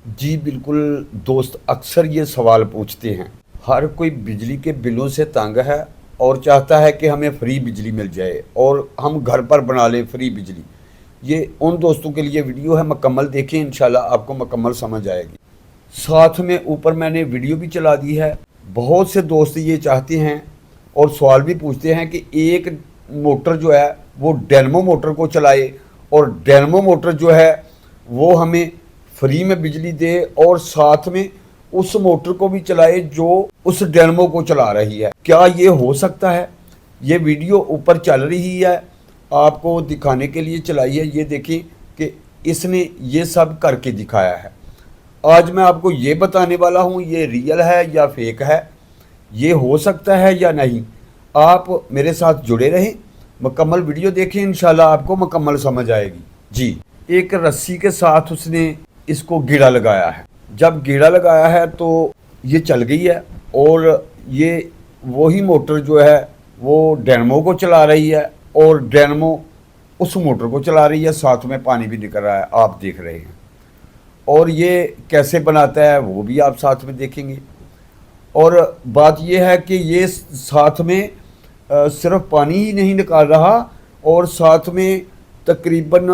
जी बिल्कुल दोस्त, अक्सर ये सवाल पूछते हैं। हर कोई बिजली के बिलों से तंग है और चाहता है कि हमें फ्री बिजली मिल जाए और हम घर पर बना लें फ्री बिजली। ये उन दोस्तों के लिए वीडियो है, मुकम्मल देखें, इंशाल्लाह आपको मुकम्मल समझ आएगी। साथ में ऊपर मैंने वीडियो भी चला दी है। बहुत से दोस्त ये चाहते हैं और सवाल भी पूछते हैं कि एक मोटर जो है वो डायनेमो मोटर को चलाए और डायनेमो मोटर जो है वो हमें फ्री में बिजली दे और साथ में उस मोटर को भी चलाए जो उस डायनेमो को चला रही है। क्या ये हो सकता है? ये वीडियो ऊपर चल रही है, आपको दिखाने के लिए चलाई है। ये देखें कि इसने ये सब करके दिखाया है। आज मैं आपको ये बताने वाला हूँ ये रियल है या फेक है, ये हो सकता है या नहीं। आप मेरे साथ जुड़े रहें, मुकम्मल वीडियो देखें, इंशाल्लाह आपको मुकम्मल समझ आएगी। जी, एक रस्सी के साथ उसने इसको गेड़ा लगाया है। जब गेड़ा लगाया है तो ये चल गई है और ये वही मोटर जो है वो डायनेमो को चला रही है और डायनेमो उस मोटर को चला रही है, साथ में पानी भी निकल रहा है, आप देख रहे हैं। और ये कैसे बनाता है वो भी आप साथ में देखेंगे। और बात ये है कि ये साथ में सिर्फ पानी ही नहीं निकाल रहा और साथ में तकरीबन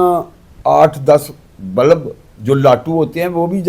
8-10 बल्ब जो लाटू होते हैं वो भी